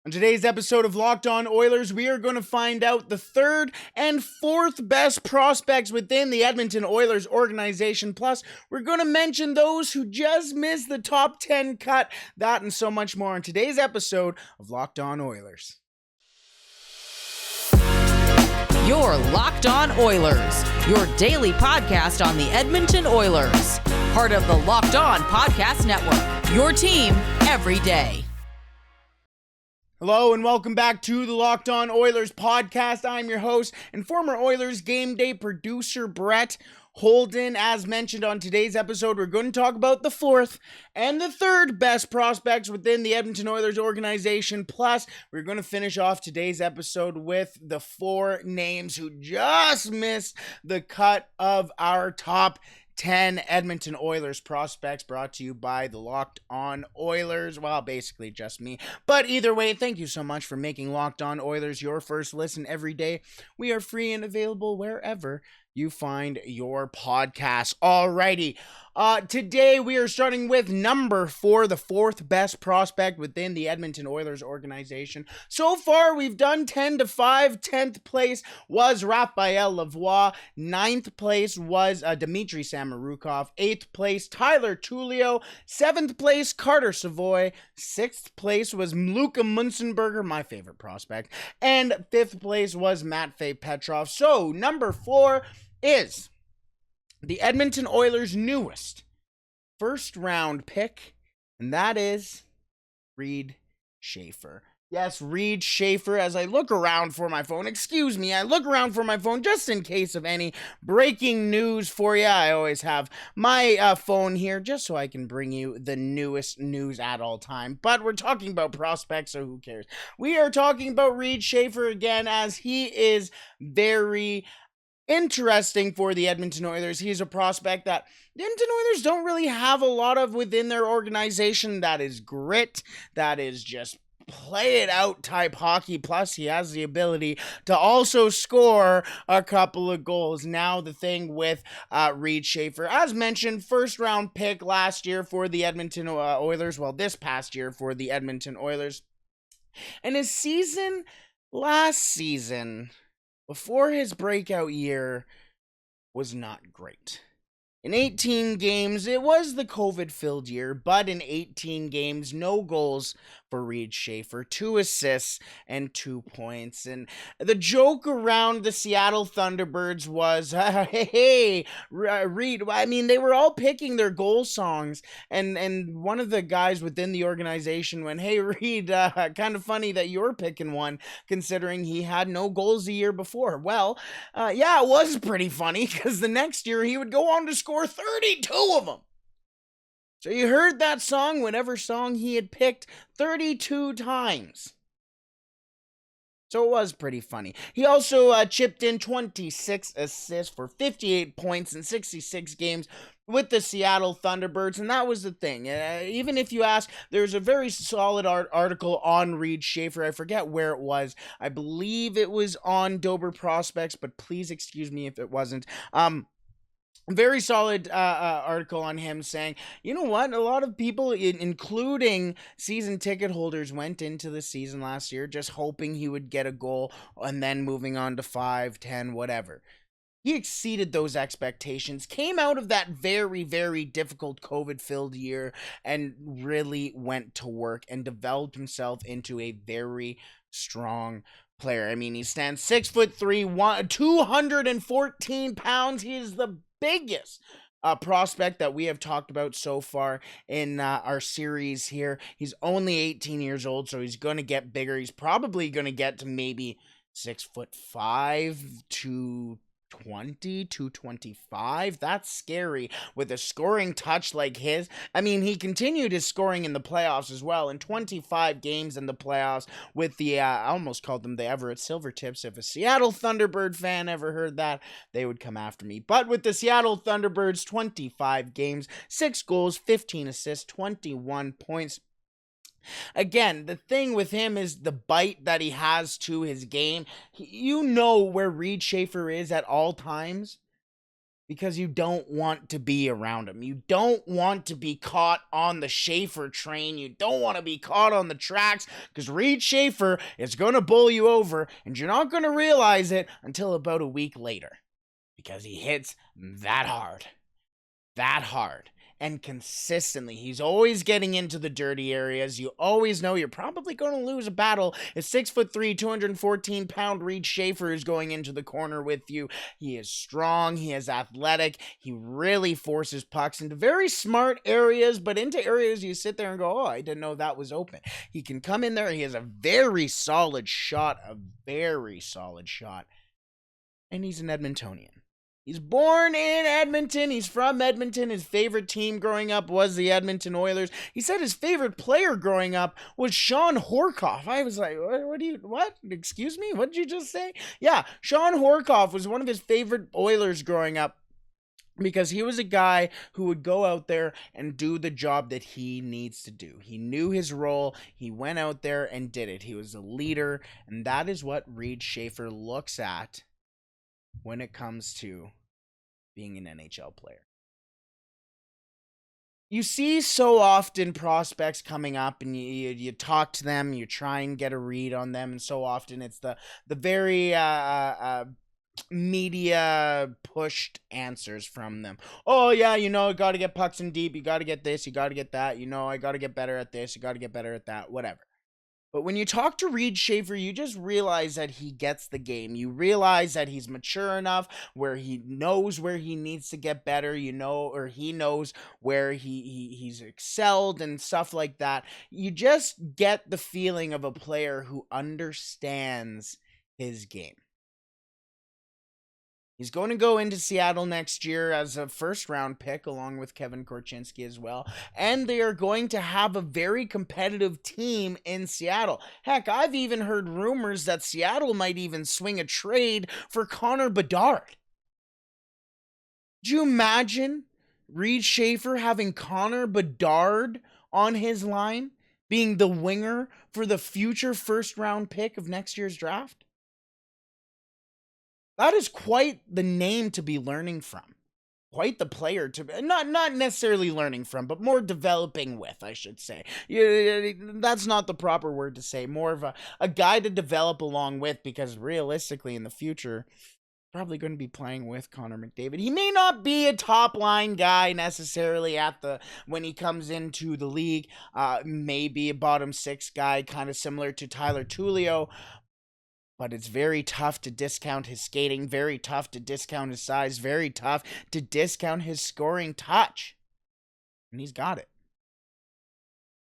On today's episode of Locked On Oilers, we are going to find out the third and fourth best prospects within the Edmonton Oilers organization. Plus, we're going to mention those who just missed the top 10 cut. That and so much more on today's episode of Locked On Oilers. You're Locked On Oilers, your daily podcast on the Edmonton Oilers. Part of the Locked On Podcast Network, your team every day. Hello and welcome back to the Locked On Oilers podcast. I'm your host and former Oilers game day producer, Brett Holden. As mentioned on today's episode, we're going to talk about the fourth and the third best prospects within the Edmonton Oilers organization. Plus, we're going to finish off today's episode with the four names who just missed the cut of our top 10 Edmonton Oilers prospects, brought to you by the Locked On Oilers. Well, basically just me. But either way, thank you so much for making Locked On Oilers your first listen every day. We are free and available wherever you find your podcasts. Alrighty. Today we are starting with number 4, the fourth best prospect within the Edmonton Oilers organization. So far, we've done 10 to 5. 10th place was Raphael Lavoie. 9th place was Dmitry Samorukov. 8th place, Tyler Tullio. 7th place, Carter Savoy. 6th place was Luka Munzenberger, my favorite prospect. And 5th place was Matvei Petrov. So, number 4 is the Edmonton Oilers' newest first-round pick, and that is Reid Shaffer. Yes, Reid Shaffer. As I look around for my phone, I look around for my phone just in case of any breaking news for you. I always have my phone here just so I can bring you the newest news at all time. But we're talking about prospects, so who cares? We are talking about Reid Shaffer again, as he is very interesting for the Edmonton Oilers. He's a prospect that the Edmonton Oilers don't really have a lot of within their organization. That is grit. That is just play it out type hockey. Plus, he has the ability to also score a couple of goals. Now, the thing with Reid Shaffer, as mentioned, first round pick last year for the Edmonton Oilers. Well, this past year for the Edmonton Oilers. And his season last season, before his breakout year, was not great. In 18 games, it was the COVID-filled year, but in 18 games, no goals for Reid Shaffer, 2 assists and 2 points. And the joke around the Seattle Thunderbirds was, hey, Reid, I mean, they were all picking their goal songs, and one of the guys within the organization went, hey, Reid, kind of funny that you're picking one, considering he had no goals the year before. Well, yeah, it was pretty funny, because the next year he would go on to score 32 of them. So you heard that song, whatever song he had picked, 32 times. So it was pretty funny. He also chipped in 26 assists for 58 points in 66 games with the Seattle Thunderbirds, and that was the thing. Even if you ask, there's a very solid article on Reid Shaffer. I forget where it was. I believe it was on Dober Prospects, but please excuse me if it wasn't. Very solid article on him saying, you know what, a lot of people, including season ticket holders, went into the season last year just hoping he would get a goal and then moving on to 5, 10, whatever. He exceeded those expectations, came out of that very, very difficult COVID-filled year and really went to work and developed himself into a very strong player. I mean, he stands 6'3", 214 pounds. He is the biggest prospect that we have talked about so far in our series here. He's only 18 years old, so he's going to get bigger. He's probably going to get to maybe 6'5" to 225. That's scary with a scoring touch like his. I mean, he continued his scoring in the playoffs as well. In 25 games in the playoffs with the, I almost called them the Everett Silvertips. If a Seattle Thunderbird fan ever heard that, they would come after me. But with the Seattle Thunderbirds, 25 games, 6 goals, 15 assists, 21 points. Again, the thing with him is the bite that he has to his game. You know where Reid Shaffer is at all times. because you don't want to be around him. You don't want to be caught on the Shaffer train. You don't want to be caught on the tracks because Reed Shaffer is going to bowl you over, and you're not going to realize it until about a week later because he hits that hard. And consistently. He's always getting into the dirty areas. You always know you're probably going to lose a battle. It's 6'3", 214-pound Reed Shaffer is going into the corner with you. He is strong. He is athletic. He really forces pucks into very smart areas, but into areas you sit there and go, oh, I didn't know that was open. He can come in there. He has a very solid shot. And he's an Edmontonian. He's born in Edmonton. He's from Edmonton. His favorite team growing up was the Edmonton Oilers. He said his favorite player growing up was Shawn Horcoff. I was like, what? Excuse me? What did you just say? Yeah, Shawn Horcoff was one of his favorite Oilers growing up because he was a guy who would go out there and do the job that he needs to do. He knew his role. He went out there and did it. He was a leader, and that is what Reed Shaffer looks at when it comes to being an NHL player. You see so often prospects coming up and you talk to them, you try and get a read on them, and so often it's the very media pushed answers from them. Oh yeah, got to get pucks in deep, you got to get this, you got to get that, I got to get better at this, you got to get better at that, whatever. But when you talk to Reed Shaffer, you just realize that he gets the game. You realize that he's mature enough where he knows where he needs to get better, or he knows where he's excelled and stuff like that. You just get the feeling of a player who understands his game. He's going to go into Seattle next year as a first-round pick, along with Kevin Korchinski as well. And they are going to have a very competitive team in Seattle. Heck, I've even heard rumors that Seattle might even swing a trade for Connor Bedard. Do you imagine Reed Shaffer having Connor Bedard on his line, being the winger for the future first-round pick of next year's draft? That is quite the name to be learning from. Quite the player to be, not necessarily learning from, but more developing with, I should say. That's not the proper word to say. More of a guy to develop along with, because realistically in the future, probably going to be playing with Connor McDavid. He may not be a top line guy necessarily when he comes into the league. Maybe a bottom six guy, kind of similar to Tyler Tullio. But it's very tough to discount his skating, very tough to discount his size, very tough to discount his scoring touch. And he's got it.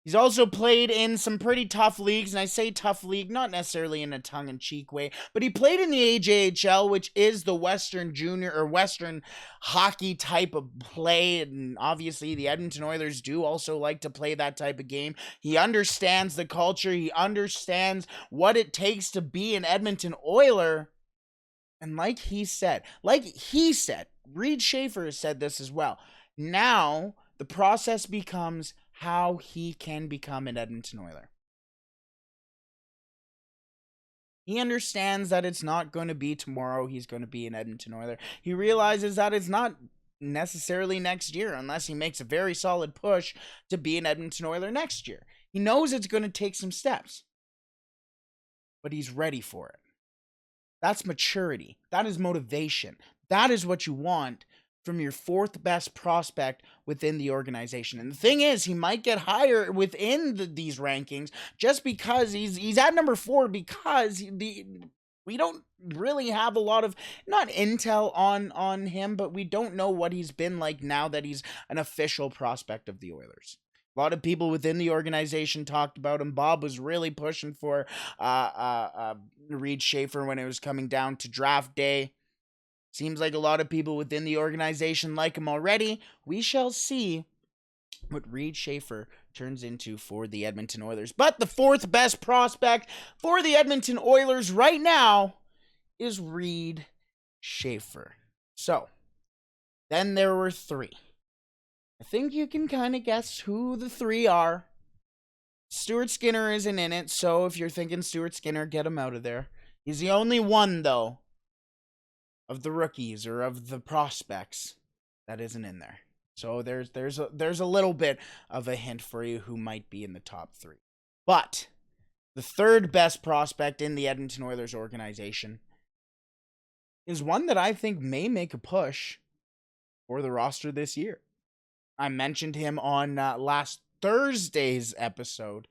He's also played in some pretty tough leagues, and I say tough league, not necessarily in a tongue-in-cheek way, but he played in the AJHL, which is the Western Junior or Western hockey type of play, and obviously the Edmonton Oilers do also like to play that type of game. He understands the culture, he understands what it takes to be an Edmonton Oiler, and like he said, Reed Shaffer has said this as well, now the process becomes how he can become an Edmonton Oiler. He understands that it's not going to be tomorrow he's going to be an Edmonton Oiler. He realizes that it's not necessarily next year unless he makes a very solid push to be an Edmonton Oiler next year. He knows it's going to take some steps, but he's ready for it. That's maturity. That is motivation. That is what you want from your fourth best prospect within the organization. And the thing is, he might get higher within these rankings just because he's at number 4 because we don't really have a lot of, not intel on him, but we don't know what he's been like now that he's an official prospect of the Oilers. A lot of people within the organization talked about him. Bob was really pushing for Reed Shaffer when it was coming down to draft day. Seems like a lot of people within the organization like him already. We shall see what Reed Shaffer turns into for the Edmonton Oilers. But the fourth best prospect for the Edmonton Oilers right now is Reed Shaffer. So, then there were 3. I think you can kind of guess who the 3 are. Stuart Skinner isn't in it, so if you're thinking Stuart Skinner, get him out of there. He's the only one, though, of the rookies or of the prospects that isn't in there. So there's a little bit of a hint for you who might be in the top 3. But the third best prospect in the Edmonton Oilers organization is one that I think may make a push for the roster this year. I mentioned him on last Thursday's episode.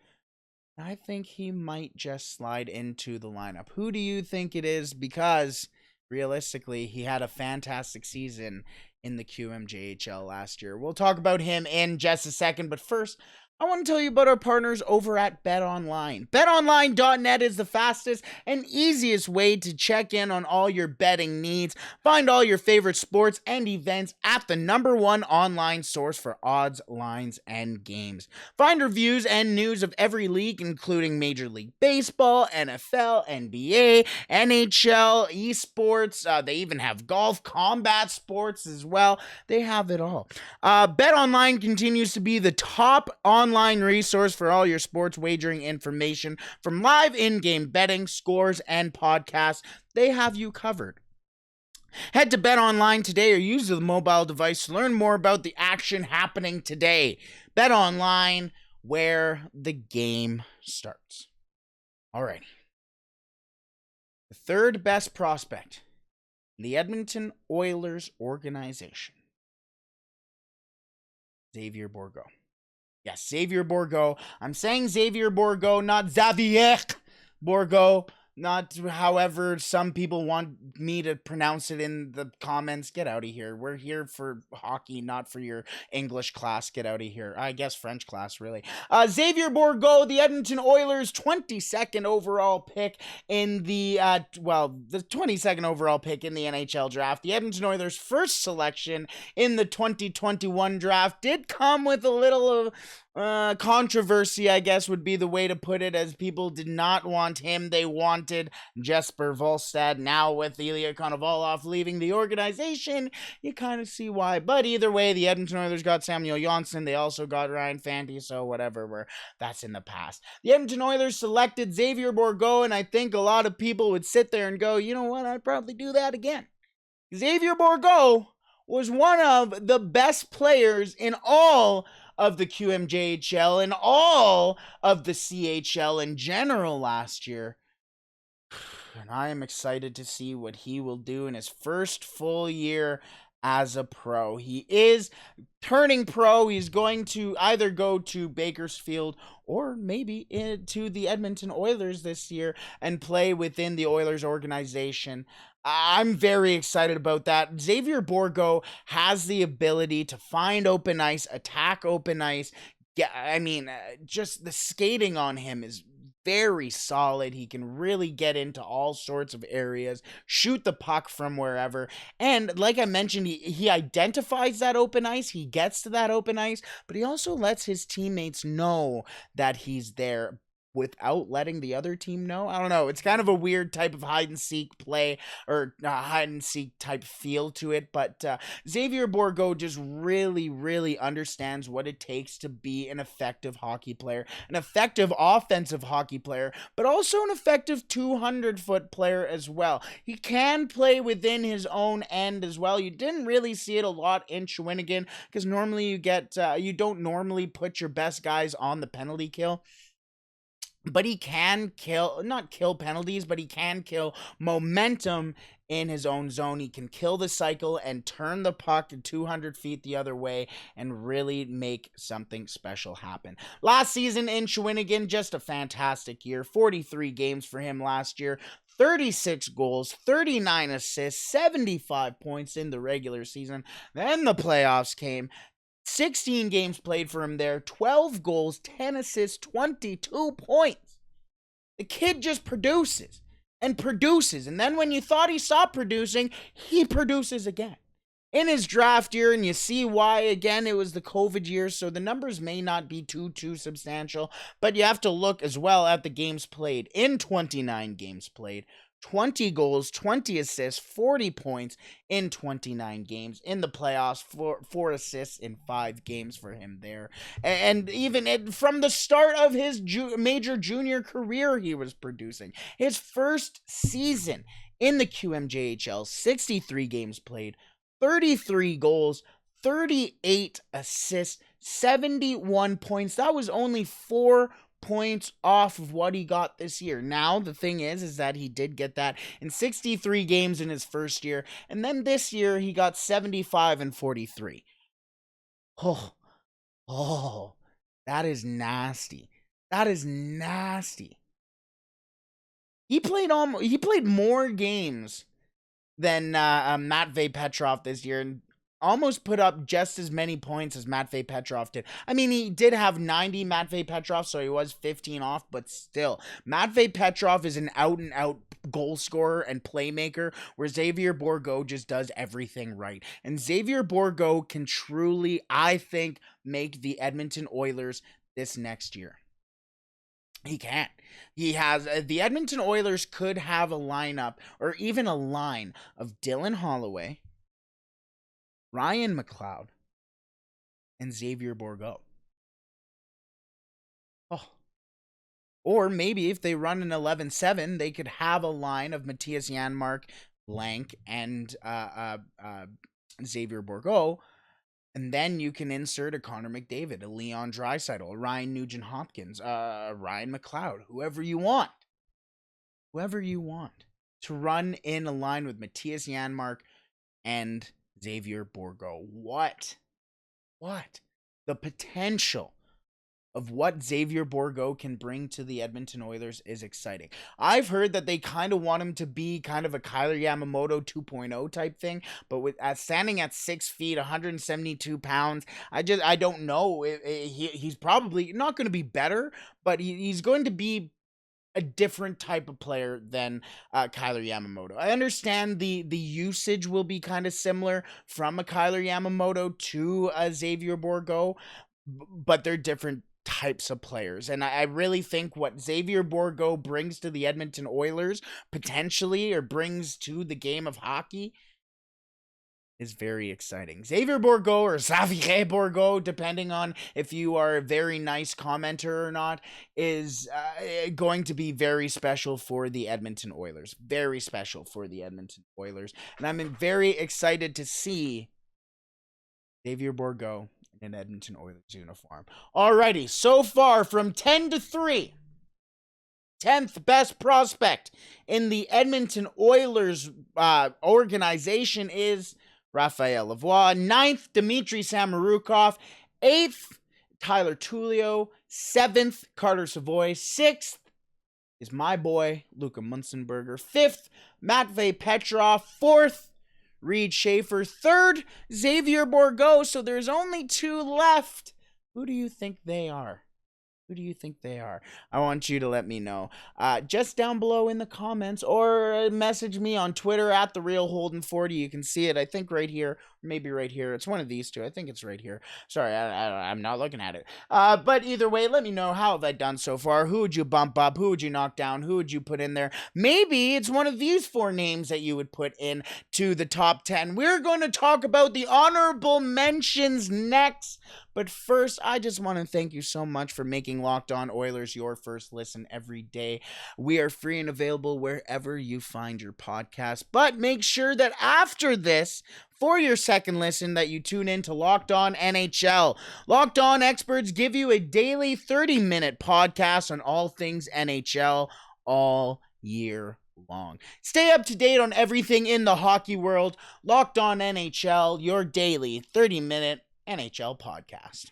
I think he might just slide into the lineup. Who do you think it is? Because realistically, he had a fantastic season in the QMJHL last year. We'll talk about him in just a second, but first, I want to tell you about our partners over at BetOnline. BetOnline.net is the fastest and easiest way to check in on all your betting needs. Find all your favorite sports and events at the #1 online source for odds, lines, and games. Find reviews and news of every league, including Major League Baseball, NFL, NBA, NHL, esports. They even have golf, combat sports as well. They have it all. BetOnline continues to be the top online resource for all your sports wagering information, from live in-game betting, scores, and podcasts. They have you covered. Head to BetOnline today or use the mobile device to learn more about the action happening today. BetOnline, where the game starts. Alrighty. The third best prospect in the Edmonton Oilers organization, Xavier Bourgault. Yes, Xavier Bourgault. I'm saying Xavier Bourgault, not Xavier Bourgault. Not however some people want me to pronounce it in the comments. Get out of here. We're here for hockey, not for your English class. Get out of here. I guess French class, really. Xavier Bourgault, the Edmonton Oilers' 22nd overall pick in the 22nd overall pick in the NHL draft. The Edmonton Oilers' first selection in the 2021 draft did come with a little controversy, I guess would be the way to put it, as people did not want him. They wanted Jesper Volstad. Now with Ilya Konovalov leaving the organization, you kind of see why. But either way, the Edmonton Oilers got Samuel Johnsson. They also got Ryan Fanty, so whatever, that's in the past. The Edmonton Oilers selected Xavier Bourgault, and I think a lot of people would sit there and go, you know what, I'd probably do that again. Xavier Bourgault was one of the best players in all of the QMJHL and all of the CHL in general last year. And I am excited to see what he will do in his first full year as a pro. He is turning pro. He's going to either go to Bakersfield or maybe to the Edmonton Oilers this year and play within the Oilers organization. I'm very excited about that. Xavier Bourgault has the ability to find open ice, attack open ice. Just the skating on him is very solid. He can really get into all sorts of areas, shoot the puck from wherever. And like I mentioned, he identifies that open ice. He gets to that open ice, but he also lets his teammates know that he's there without letting the other team know. I don't know. It's kind of a weird type of hide and seek play, or hide and seek type feel to it. But Xavier Bourgault just really, really understands what it takes to be an effective hockey player, an effective offensive hockey player, but also an effective 200-foot player as well. He can play within his own end as well. You didn't really see it a lot in Shawinigan, because normally you don't normally put your best guys on the penalty kill. But he can not kill penalties, but he can kill momentum in his own zone. He can kill the cycle and turn the puck 200 feet the other way and really make something special happen. Last season in Shawinigan, just a fantastic year. 43 games for him last year. 36 goals, 39 assists, 75 points in the regular season. Then the playoffs came. 16 games played for him there, 12 goals, 10 assists, 22 points. The kid just produces and produces. And then when you thought he stopped producing, he produces again. In his draft year, and you see why, again, it was the COVID year, so the numbers may not be too substantial, but you have to look as well at the games played. In 29 games played, 20 goals, 20 assists, 40 points in 29 games. In the playoffs, 4 assists in 5 games for him there. And even from the start of his major junior career, he was producing. His first season in the QMJHL, 63 games played, 33 goals, 38 assists, 71 points. That was only 4 points off of what he got this year. Now, the thing is that he did get that in 63 games in his first year. And then this year, he got 75 and 43. Oh, that is nasty. That is nasty. He played more games than Matvei Petrov this year, and almost put up just as many points as Matvei Petrov did. I mean, he did have 90 Matvei Petrov, so he was 15 off, but still. Matvei Petrov is an out-and-out goal scorer and playmaker, where Xavier Bourgault just does everything right. And Xavier Bourgault can truly, I think, make the Edmonton Oilers this next year. He can't. He has the Edmonton Oilers could have a lineup or even a line of Dylan Holloway, Ryan McLeod, and Xavier Bourgault. Oh. Or maybe if they run an 11-7, they could have a line of Matthias Janmark, Blank, and Xavier Bourgault. And then you can insert a Connor McDavid, a Leon Draisaitl, a Ryan Nugent-Hopkins, a Ryan McLeod, whoever you want. Whoever you want to run in a line with Matthias Janmark and Xavier Bourgault. What? The potential of what Xavier Bourgault can bring to the Edmonton Oilers is exciting. I've heard that they kind of want him to be kind of a Kyler Yamamoto 2.0 type thing, but with standing at 6 feet, 172 pounds, I don't know. He's probably not going to be better, but he's going to be a different type of player than Kyler Yamamoto. I understand the usage will be kind of similar from a Kyler Yamamoto to a Xavier Bourgault, but they're different types of players. And I really think what Xavier Bourgault brings to the Edmonton Oilers potentially, or brings to the game of hockey, is very exciting. Xavier Bourgault, or Xavier Bourgault, depending on if you are a very nice commenter or not, is going to be very special for the Edmonton Oilers. Very special for the Edmonton Oilers. And I'm very excited to see Xavier Bourgault in an Edmonton Oilers uniform. Alrighty, so far from 10-3, 10th best prospect in the Edmonton Oilers organization is Raphael Lavoie. 9th, Dmitry Samorukov. 8th, Tyler Tullio. 7th, Carter Savoy. 6th is my boy, Luka Munzenberger. 5th, Matvei Petrov. 4th, Reed Shaffer. 3rd, Xavier Bourgault. So there's only 2 left. Who do you think they are? Who do you think they are? I want you to let me know just down below in the comments, or message me on Twitter at @TheRealHolden40. You can see it, I think, right here, maybe right here. It's one of these two. I think it's right here. Sorry, I'm not looking at it. But either way, let me know, how have I done so far? Who would you bump up? Who would you knock down? Who would you put in there? Maybe it's one of these 4 names that you would put in to the top 10. We're going to talk about the honorable mentions next. But first, I just want to thank you so much for making Locked On Oilers your first listen every day. We are free and available wherever you find your podcast. But make sure that after this, for your second listen, that you tune in to Locked On NHL. Locked On experts give you a daily 30-minute podcast on all things NHL all year long. Stay up to date on everything in the hockey world. Locked On NHL, your daily 30-minute NHL podcast.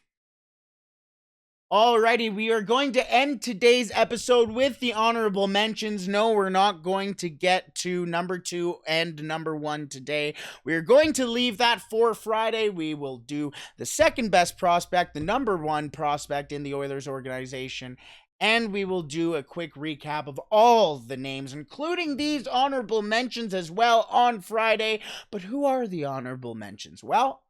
Alrighty, we are going to end today's episode with the honorable mentions. No, we're not going to get to number 2 and number 1 today. We're going to leave that for Friday. We will do the second best prospect, the number 1 prospect in the Oilers organization, and we will do a quick recap of all the names, including these honorable mentions as well, on Friday. But who are the honorable mentions? Well,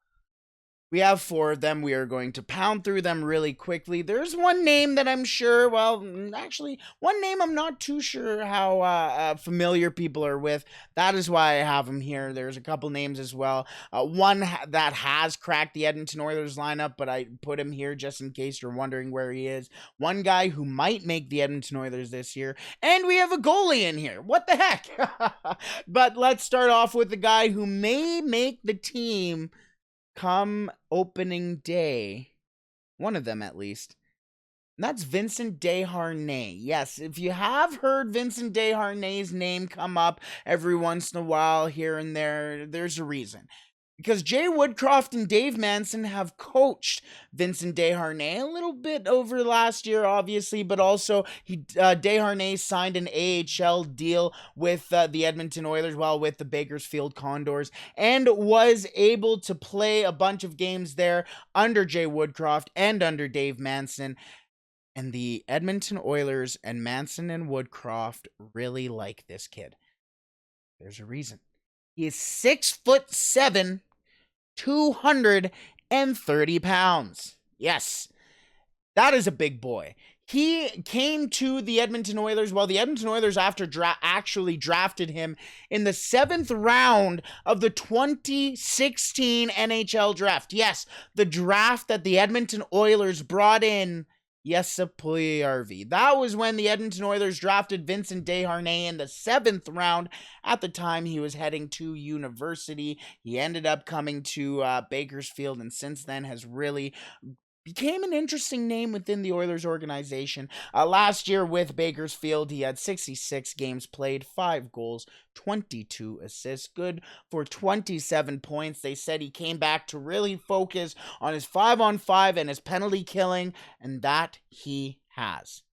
we have 4 of them. We are going to pound through them really quickly. There's one name that I'm sure, well, actually, one name I'm not too sure how familiar people are with. That is why I have him here. There's a couple names as well. One that has cracked the Edmonton Oilers lineup, but I put him here just in case you're wondering where he is. One guy who might make the Edmonton Oilers this year. And we have a goalie in here. What the heck? But let's start off with the guy who may make the team come opening day. One of them, at least. And that's Vincent De Harnay. Yes, if you have heard Vincent De Harnay's name come up every once in a while here and there, there's a reason. Because Jay Woodcroft and Dave Manson have coached Vincent De Harnay a little bit over last year, obviously, but also De Harnay signed an AHL deal with the Edmonton Oilers, with the Bakersfield Condors, and was able to play a bunch of games there under Jay Woodcroft and under Dave Manson. And the Edmonton Oilers and Manson and Woodcroft really like this kid. There's a reason. He is 6'7", 230 pounds. Yes, that is a big boy. He came to the Edmonton Oilers. The Edmonton Oilers actually drafted him in the 7th round of the 2016 NHL draft. Yes, the draft that the Edmonton Oilers brought in Jesse Puljujärvi. That was when the Edmonton Oilers drafted Vincent De Harnay in the 7th round. At the time, he was heading to university. He ended up coming to Bakersfield, and since then has really became an interesting name within the Oilers organization. Last year with Bakersfield, he had 66 games played, 5 goals, 22 assists, good for 27 points. They said he came back to really focus on his 5-on-5 and his penalty killing, and that he has.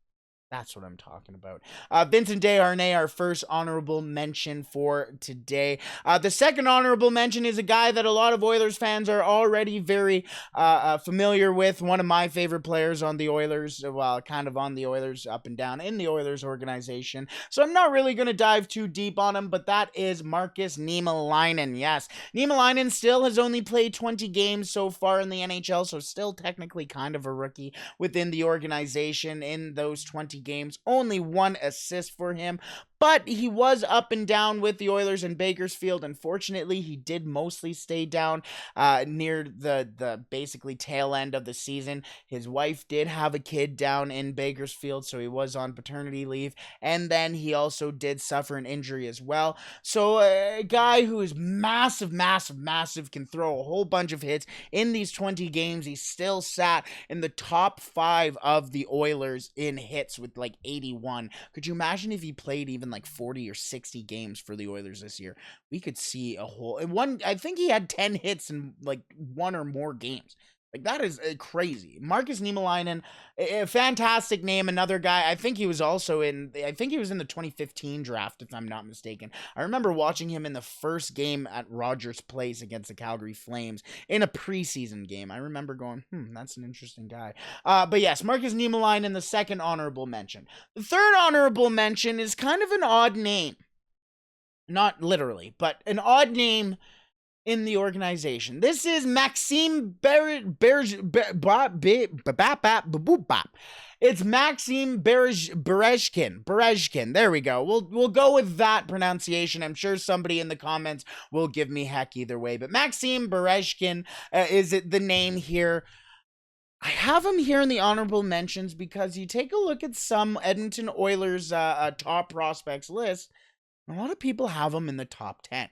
That's what I'm talking about. Vincent De Harnay, our first honorable mention for today. The second honorable mention is a guy that a lot of Oilers fans are already very familiar with. One of my favorite players on the Oilers, kind of on the Oilers, up and down in the Oilers organization. So I'm not really going to dive too deep on him, but that is Markus Nemelinen. Yes, Nemelinen still has only played 20 games so far in the NHL, so still technically kind of a rookie within the organization in those 20 games. Only 1 assist for him, but he was up and down with the Oilers in Bakersfield. Unfortunately, he did mostly stay down near the basically tail end of the season. His wife did have a kid down in Bakersfield, so he was on paternity leave, and then he also did suffer an injury as well. So a guy who is massive, can throw a whole bunch of hits. In these 20 games, he still sat in the top 5 of the Oilers in hits with like 81. Could you imagine if he played even like 40 or 60 games for the Oilers this year? We could see a whole I think he had 10 hits in like 1 or more games. Like, that is crazy. Markus Nemelinen, a fantastic name. Another guy, I think he was in the 2015 draft, if I'm not mistaken. I remember watching him in the first game at Rogers Place against the Calgary Flames in a preseason game. I remember going, that's an interesting guy. But yes, Markus Nemelinen, the second honorable mention. The third honorable mention is kind of an odd name. Not literally, but an odd name in the organization. This is Maxime It's Maxime Berezhkin. There we go. We'll go with that pronunciation. I'm sure somebody in the comments will give me heck either way. But Maxime Berezhkin is the name here. I have him here in the honorable mentions because you take a look at some Edmonton Oilers top prospects list. A lot of people have him in the top 10.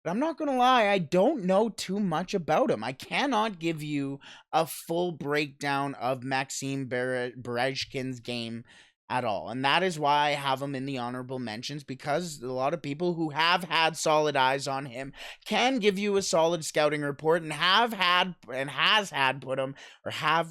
But I'm not going to lie, I don't know too much about him. I cannot give you a full breakdown of Maxime Berezhkin's game at all. And that is why I have him in the honorable mentions, because a lot of people who have had solid eyes on him can give you a solid scouting report and have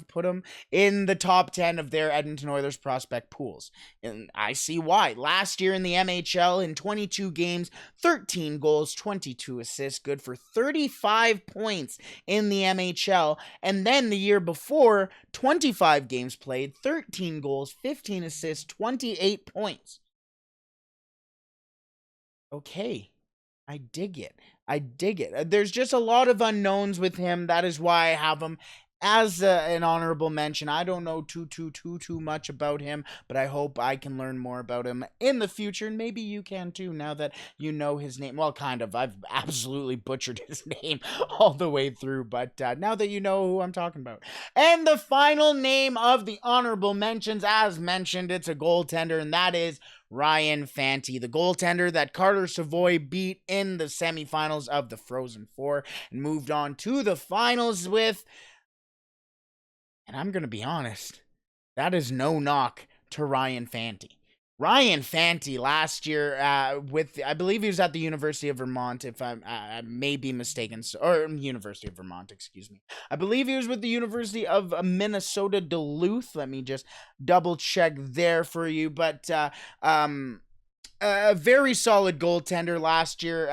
put him in the top 10 of their Edmonton Oilers prospect pools. And I see why. Last year in the MHL, in 22 games, 13 goals, 22 assists, good for 35 points in the MHL. And then the year before, 25 games played, 13 goals, 15 assists, 28 points. Okay, I dig it. There's just a lot of unknowns with him. That is why I have him as an honorable mention. I don't know too much about him, but I hope I can learn more about him in the future, and maybe you can too, now that you know his name. Well, kind of. I've absolutely butchered his name all the way through, but now that you know who I'm talking about. And the final name of the honorable mentions, as mentioned, it's a goaltender, and that is Ryan Fanty, the goaltender that Carter Savoy beat in the semifinals of the Frozen Four and moved on to the finals with. And I'm going to be honest, that is no knock to Ryan Fanty. Ryan Fanty last year I believe he was at the University of Vermont, if I may be mistaken, or University of Vermont, excuse me. I believe he was with the University of Minnesota Duluth. Let me just double check there for you. But a very solid goaltender last year.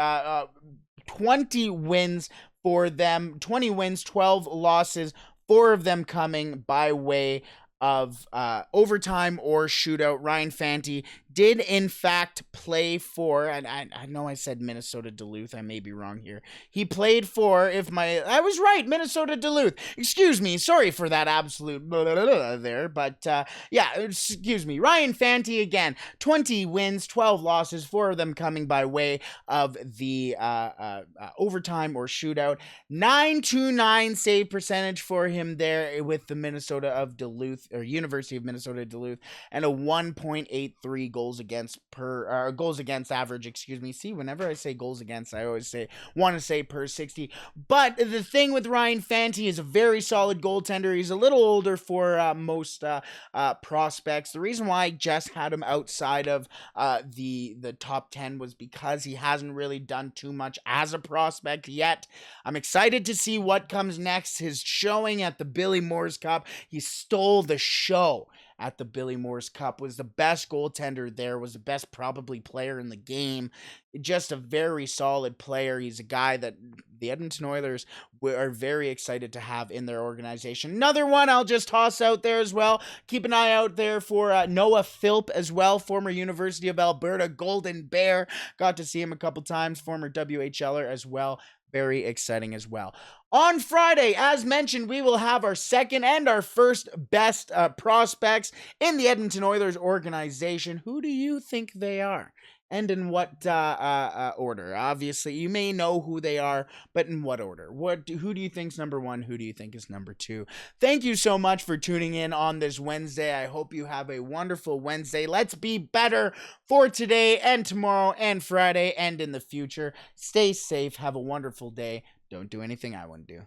20 wins for them, 20 wins, 12 losses, 4 of them coming by way of overtime or shootout. Ryan Fanty did in fact play for, and I know I said Minnesota Duluth, I may be wrong here. He played for, I was right, Minnesota Duluth. Excuse me, sorry for that absolute blah, blah, blah there, but yeah, excuse me. Ryan Fanty again, 20 wins, 12 losses, 4 of them coming by way of the overtime or shootout. 929 save percentage for him there with the Minnesota of Duluth, or University of Minnesota Duluth, and a 1.83 goals against average, excuse me. See, whenever I say goals against, I always want to say per 60. But the thing with Ryan Fanty is a very solid goaltender. He's a little older for most prospects. The reason why I just had him outside of the top 10 was because he hasn't really done too much as a prospect yet. I'm excited to see what comes next. His showing at the Billy Moore's Cup, he stole the show at the Billy Moore's Cup, was the best goaltender there, was the best probably player in the game. Just a very solid player. He's a guy that the Edmonton Oilers are very excited to have in their organization. Another one I'll just toss out there as well. Keep an eye out there for Noah Philp as well, former University of Alberta Golden Bear. Got to see him a couple times, former WHLer as well. Very exciting as well. On Friday, as mentioned, we will have our second and our first best prospects in the Edmonton Oilers organization. Who do you think they are? And in what order? Obviously, you may know who they are, but in what order? Who do you think's number 1? Who do you think is number 2? Thank you so much for tuning in on this Wednesday. I hope you have a wonderful Wednesday. Let's be better for today and tomorrow and Friday and in the future. Stay safe. Have a wonderful day. Don't do anything I wouldn't do.